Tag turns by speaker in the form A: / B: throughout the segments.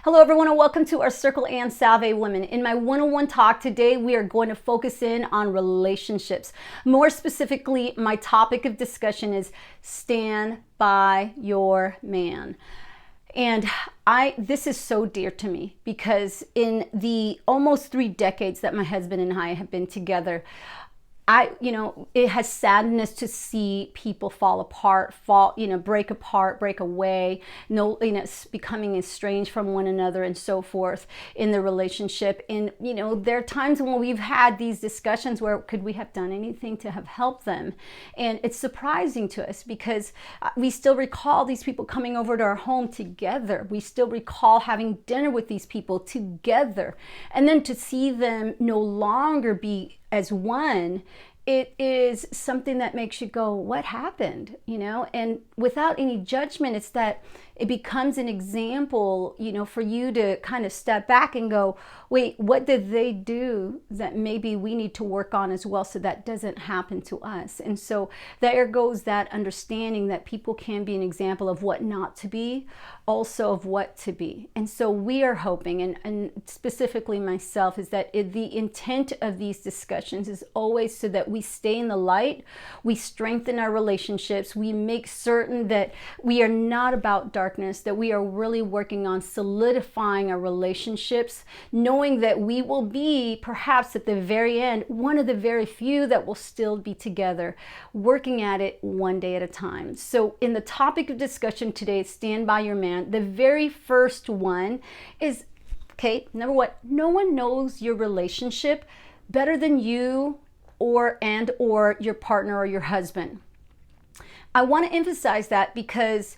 A: Hello everyone, and welcome to our Circle and Salve Women. In my one-on-one talk today, we are going to focus in on relationships. More specifically, my topic of discussion is stand by your man. And this is so dear to me because in the almost 3 decades that my husband and I have been together, it has sadness to see people fall apart, break apart, break away, becoming estranged from one another and so forth in the relationship. And, there are times when we've had these discussions where could we have done anything to have helped them? And it's surprising to us because we still recall these people coming over to our home together. We still recall having dinner with these people together. And then to see them no longer be as one, it is something that makes you go, what happened? And without any judgment, it's that it becomes an example, for you to kind of step back and go, wait, what did they do that maybe we need to work on as well so that doesn't happen to us? And so there goes that understanding that people can be an example of what not to be, also of what to be. And so we are hoping, and specifically myself, is that the intent of these discussions is always so that we stay in the light, we strengthen our relationships, we make certain that we are not about darkness, that we are really working on solidifying our relationships, knowing that we will be perhaps at the very end one of the very few that will still be together, working at it one day at a time. So in the topic of discussion today, stand by your man, the very first one is, number one, no one knows your relationship better than you or your partner or your husband. I want to emphasize that because,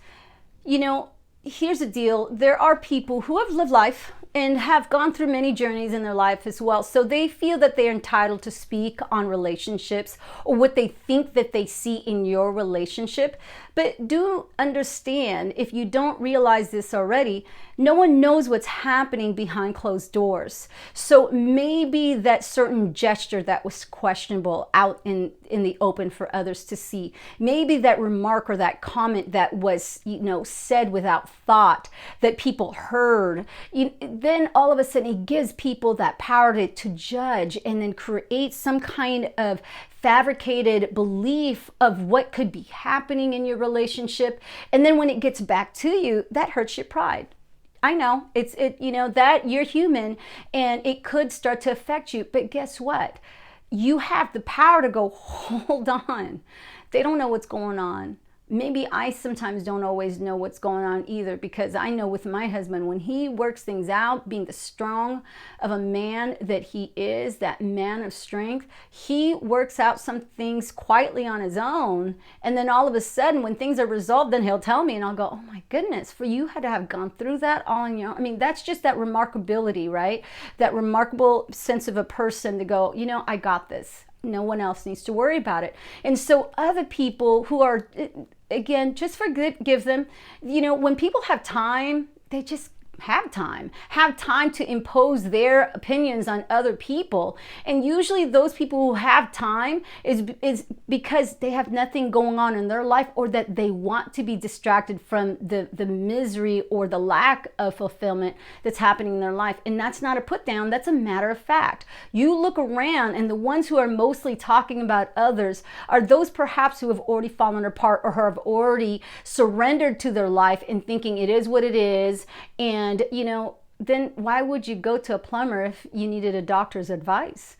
A: here's the deal. There are people who have lived life and have gone through many journeys in their life as well. So they feel that they're entitled to speak on relationships or what they think that they see in your relationship. But do understand, if you don't realize this already, no one knows what's happening behind closed doors. So maybe that certain gesture that was questionable out in the open for others to see, maybe that remark or that comment that was, said without thought that people heard, then all of a sudden it gives people that power to judge and then create some kind of fabricated belief of what could be happening in your relationship. And then when it gets back to you, that hurts your pride. I know that you're human and it could start to affect you. But guess what? You have the power to go, hold on. They don't know what's going on. Maybe I sometimes don't always know what's going on either, because I know with my husband, when he works things out, being the strong of a man that he is, that man of strength, he works out some things quietly on his own. And then all of a sudden, when things are resolved, then he'll tell me and I'll go, oh my goodness, for you had to have gone through that all on your own. I mean, that's just that remarkability, right? That remarkable sense of a person to go, I got this. No one else needs to worry about it. And so other people who are, again, just forgive them. When people have time, they just have time to impose their opinions on other people. And usually those people who have time is because they have nothing going on in their life, or that they want to be distracted from the misery or the lack of fulfillment that's happening in their life. And that's not a put down, that's a matter of fact. You look around and the ones who are mostly talking about others are those perhaps who have already fallen apart or have already surrendered to their life and thinking it is what it is. And then why would you go to a plumber if you needed a doctor's advice?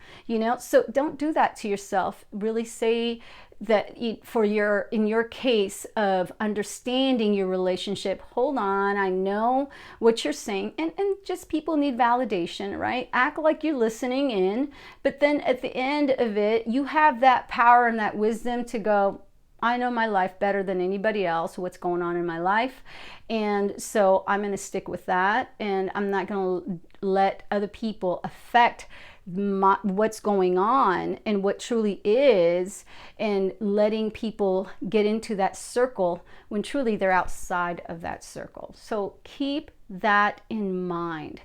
A: So don't do that to yourself. Really say that in your case of understanding your relationship, hold on, I know what you're saying, and just people need validation, right? Act like you're listening in, but then at the end of it, you have that power and that wisdom to go, I know my life better than anybody else, what's going on in my life. And so I'm going to stick with that. And I'm not going to let other people affect what's going on and what truly is, and letting people get into that circle when truly they're outside of that circle. So keep that in mind.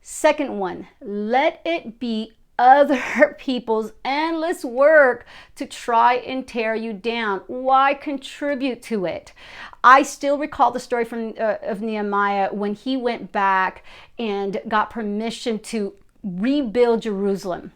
A: Second one, let it be other people's endless work to try and tear you down. Why contribute to it? I still recall the story from of Nehemiah when he went back and got permission to rebuild Jerusalem.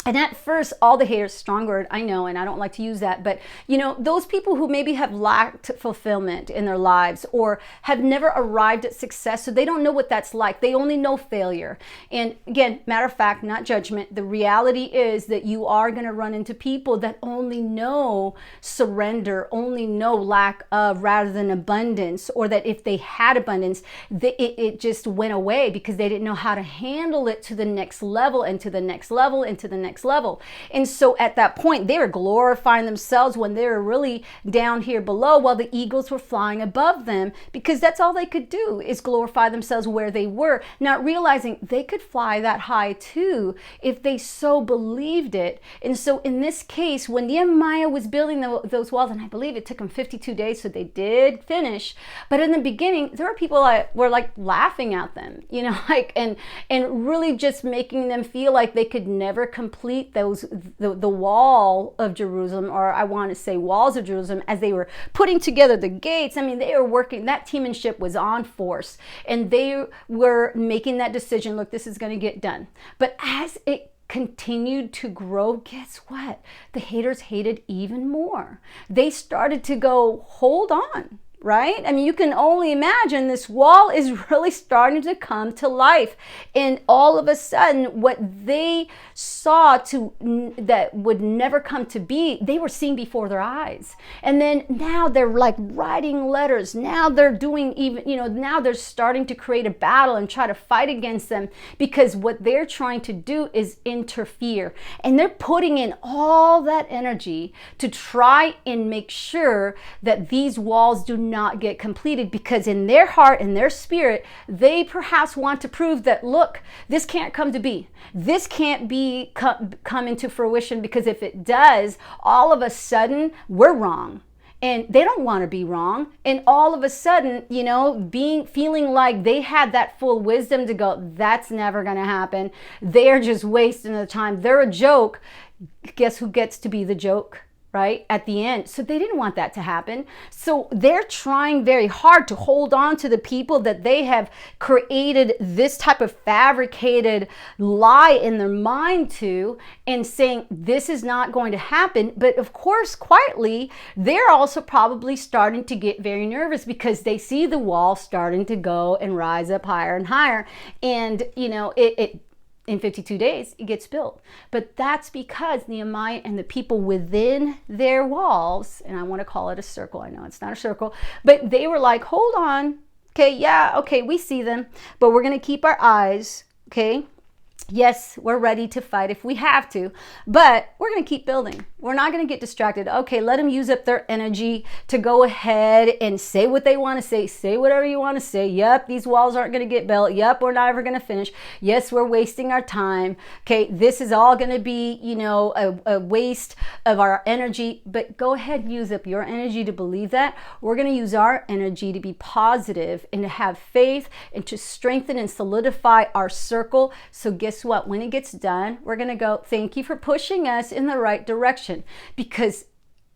A: And at first, all the haters, strong word, I know, and I don't like to use that, but those people who maybe have lacked fulfillment in their lives or have never arrived at success, so they don't know what that's like. They only know failure. And again, matter of fact, not judgment. The reality is that you are going to run into people that only know surrender, only know lack of rather than abundance, or that if they had abundance, it just went away because they didn't know how to handle it to the next level and to the next level and to the next level. And so at that point, they were glorifying themselves when they were really down here below while the eagles were flying above them, because that's all they could do is glorify themselves where they were, not realizing they could fly that high too if they so believed it. And so in this case, when Nehemiah was building those walls, and I believe it took them 52 days, so they did finish. But in the beginning, there were people that were like laughing at them, and really just making them feel like they could never complete the wall of Jerusalem, or I want to say walls of Jerusalem, as they were putting together the gates. I mean, they were working, that teammanship was on force, and they were making that decision, look, this is going to get done. But as it continued to grow, guess what? The haters hated even more. They started to go, hold on. Right? I mean, you can only imagine this wall is really starting to come to life. And all of a sudden, what they saw that would never come to be, they were seeing before their eyes. And then now they're like writing letters. Now they're doing now they're starting to create a battle and try to fight against them, because what they're trying to do is interfere. And they're putting in all that energy to try and make sure that these walls do not get completed, because in their heart and their spirit, they perhaps want to prove that, look, this can't come to be. This can't be come into fruition, because if it does, all of a sudden we're wrong. And they don't want to be wrong. And all of a sudden, feeling like they had that full wisdom to go, that's never going to happen. They're just wasting their time. They're a joke. Guess who gets to be the joke? Right at the end. So they didn't want that to happen. So they're trying very hard to hold on to the people that they have created this type of fabricated lie in their mind to, and saying this is not going to happen. But of course, quietly, they're also probably starting to get very nervous, because they see the wall starting to go and rise up higher and higher. And in 52 days, it gets built. But that's because Nehemiah and the people within their walls, and I want to call it a circle, I know it's not a circle, but they were like, hold on, okay, we see them, but we're going to keep our eyes, okay? Yes, we're ready to fight if we have to, but we're going to keep building. We're not going to get distracted. Okay, let them use up their energy to go ahead and say what they want to say. Say whatever you want to say. Yep, these walls aren't going to get built. Yep, we're not ever going to finish. Yes, we're wasting our time. Okay, this is all going to be, a waste of our energy, but go ahead and use up your energy to believe that. We're going to use our energy to be positive and to have faith and to strengthen and solidify our circle. So guess what? When it gets done, we're going to go, thank you for pushing us in the right direction. Because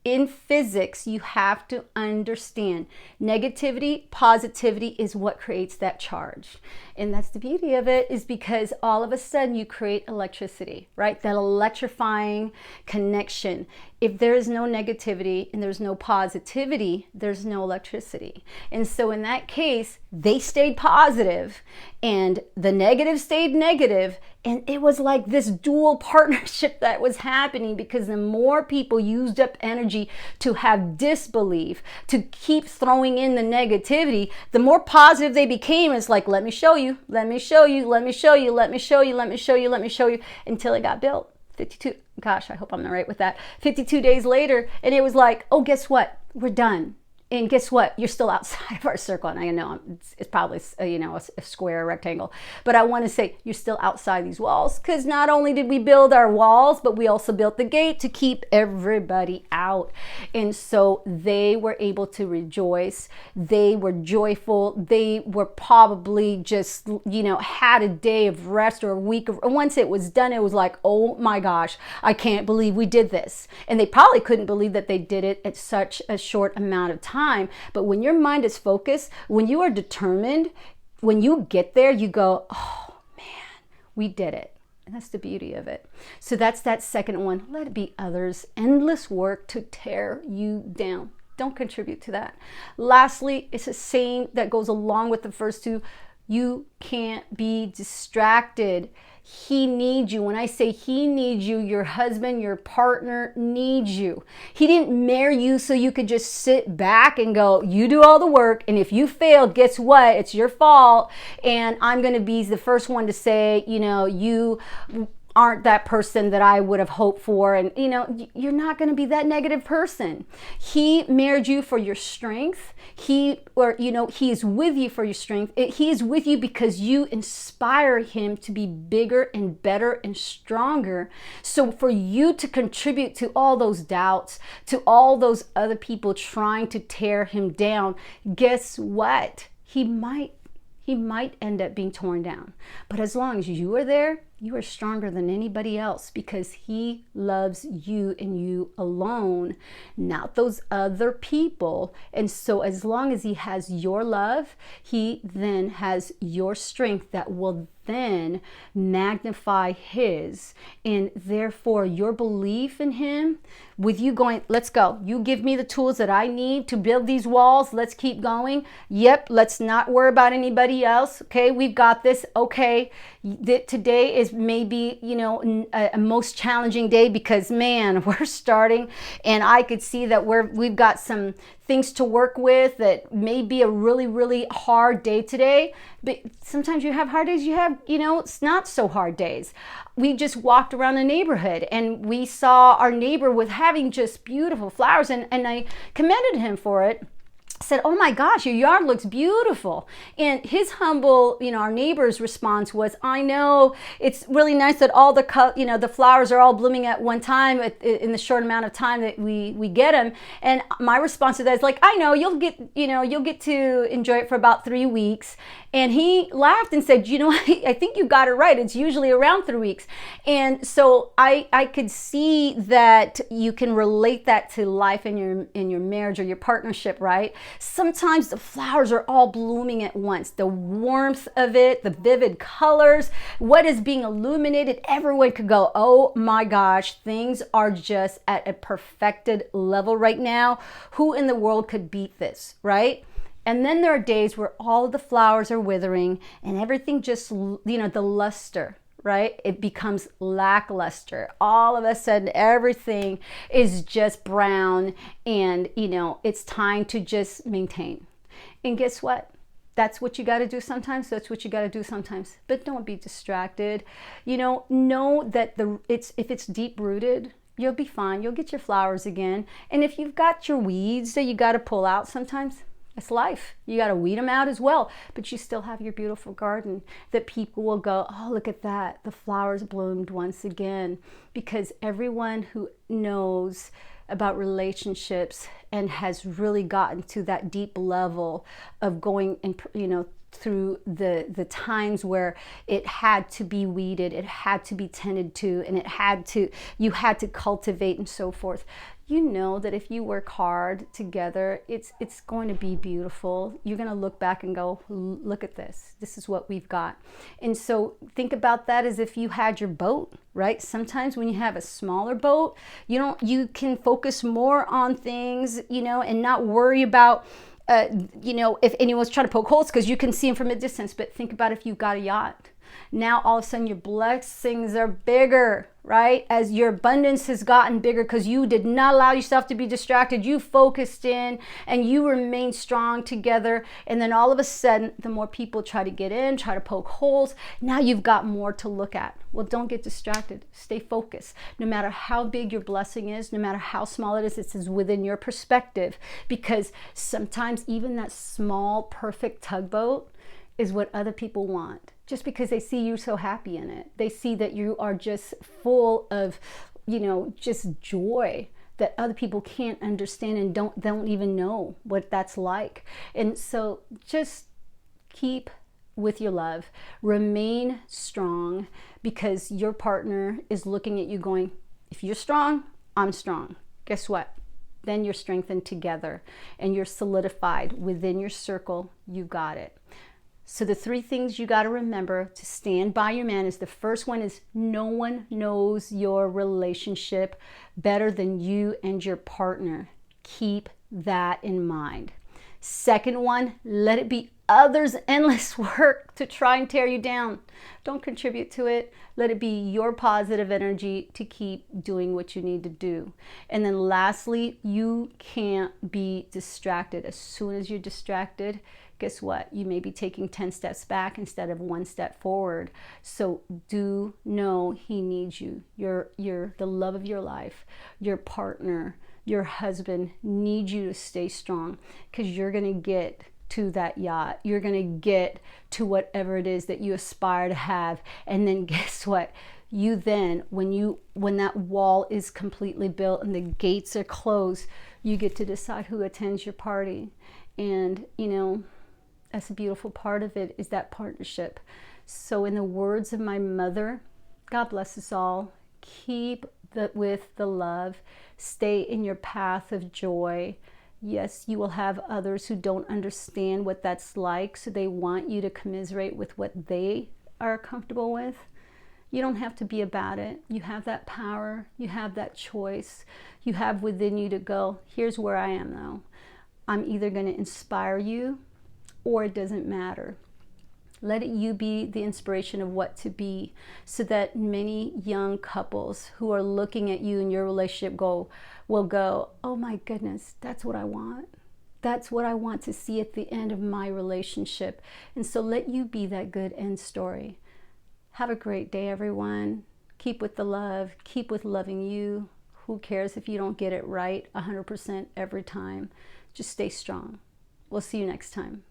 A: in physics, you have to understand negativity, positivity is what creates that charge. And that's the beauty of it, is because all of a sudden you create electricity, right? That electrifying connection. If there is no negativity and there's no positivity, there's no electricity. And so in that case, they stayed positive and the negative stayed negative. And it was like this dual partnership that was happening, because the more people used up energy to have disbelief, to keep throwing in the negativity, the more positive they became. It's like, let me show you, let me show you, let me show you, let me show you, let me show you, let me show you, until it got built. 52, gosh, I hope I'm right with that. 52 days later, and it was like, oh, guess what? We're done. And guess what? You're still outside of our circle. And I know it's probably, a square, a rectangle. But I want to say you're still outside these walls, because not only did we build our walls, but we also built the gate to keep everybody out. And so they were able to rejoice. They were joyful. They were probably just, had a day of rest or a week. Once it was done, it was like, oh my gosh, I can't believe we did this. And they probably couldn't believe that they did it at such a short amount of time. But when your mind is focused, when you are determined, when you get there, you go, oh man, we did it. And that's the beauty of it. So that's that second one. Let it be others. Endless work to tear you down. Don't contribute to that. Lastly, it's a saying that goes along with the first two. You can't be distracted. He needs you. When I say he needs you, your husband, your partner needs you. He didn't marry you so you could just sit back and go, you do all the work. And if you fail, guess what? It's your fault. And I'm going to be the first one to say, you aren't that person that I would have hoped for. And, you're not going to be that negative person. He married you for your strength. He is with you for your strength. He is with you because you inspire him to be bigger and better and stronger. So for you to contribute to all those doubts, to all those other people trying to tear him down, guess what? He might end up being torn down. But as long as you are there, you are stronger than anybody else, because he loves you and you alone, not those other people. And so as long as he has your love, he then has your strength that will then magnify his. And therefore your belief in him, with you going, let's go. You give me the tools that I need to build these walls. Let's keep going. Yep. Let's not worry about anybody else. Okay. We've got this. Okay. Today is maybe, a most challenging day, because man, we're starting, and I could see that we've got some things to work with that may be a really, really hard day today. But sometimes you have hard days, you have, it's not so hard days. We just walked around a neighborhood and we saw our neighbor with having just beautiful flowers, and I commended him for it. Said, oh my gosh, your yard looks beautiful. And his humble, our neighbor's response was, I know it's really nice that all the flowers are all blooming at one time in the short amount of time that we get them. And my response to that is like, I know you'll get to enjoy it for about 3 weeks. And he laughed and said, I think you got it right. It's usually around 3 weeks. And so I could see that you can relate that to life in your marriage or your partnership, right? Sometimes the flowers are all blooming at once. The warmth of it, the vivid colors, what is being illuminated, everyone could go, oh my gosh, things are just at a perfected level right now. Who in the world could beat this, right? And then there are days where all of the flowers are withering and everything just, the luster, right? It becomes lackluster. All of a sudden, everything is just brown, and, it's time to just maintain. And guess what? That's what you got to do sometimes. That's what you got to do sometimes. But don't be distracted. Know that if it's deep rooted, you'll be fine. You'll get your flowers again. And if you've got your weeds that you got to pull out sometimes, it's life. You got to weed them out as well. But you still have your beautiful garden that people will go, oh, look at that. The flowers bloomed once again. Because everyone who knows about relationships and has really gotten to that deep level of going and, through the times where it had to be weeded, it had to be tended to, and you had to cultivate and so forth. That if you work hard together, it's going to be beautiful. You're going to look back and go, look at this. This is what we've got. And so think about that as if you had your boat, right? Sometimes when you have a smaller boat, you can focus more on things, and not worry about if anyone's trying to poke holes, because you can see them from a distance. But think about if you've got a yacht. Now all of a sudden your blessings are bigger, right? As your abundance has gotten bigger because you did not allow yourself to be distracted. You focused in and you remained strong together. And then all of a sudden, the more people try to get in, try to poke holes, now you've got more to look at. Well, don't get distracted. Stay focused. No matter how big your blessing is, no matter how small it is within your perspective. Because sometimes even that small, perfect tugboat is what other people want, just because they see you so happy in it. They see that you are just full of, just joy that other people can't understand and don't even know what that's like. And so just keep with your love, remain strong, because your partner is looking at you going, if you're strong, I'm strong. Guess what? Then you're strengthened together and you're solidified within your circle. You got it. So the 3 things you got to remember to stand by your man is, the first one is, no one knows your relationship better than you and your partner. Keep that in mind. Second one, let it be others' endless work to try and tear you down. Don't contribute to it. Let it be your positive energy to keep doing what you need to do. And then lastly, you can't be distracted. As soon as you're distracted, guess what? You may be taking 10 steps back instead of 1 step forward. So do know he needs you. You're the love of your life. Your partner, your husband needs you to stay strong, because you're going to get to that yacht. You're going to get to whatever it is that you aspire to have. And then guess what? You then, when that wall is completely built and the gates are closed, you get to decide who attends your party. And, that's a beautiful part of it, is that partnership. So in the words of my mother, God bless us all. Keep with the love. Stay in your path of joy. Yes, you will have others who don't understand what that's like, so they want you to commiserate with what they are comfortable with. You don't have to be about it. You have that power. You have that choice. You have within you to go, here's where I am though. I'm either going to inspire you, or it doesn't matter. Let you be the inspiration of what to be, so that many young couples who are looking at you and your relationship will go, oh my goodness, that's what I want. That's what I want to see at the end of my relationship. And so let you be that good end story. Have a great day, everyone. Keep with the love. Keep with loving you. Who cares if you don't get it right 100% every time? Just stay strong. We'll see you next time.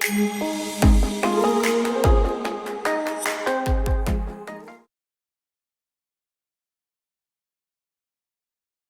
A: Thank you.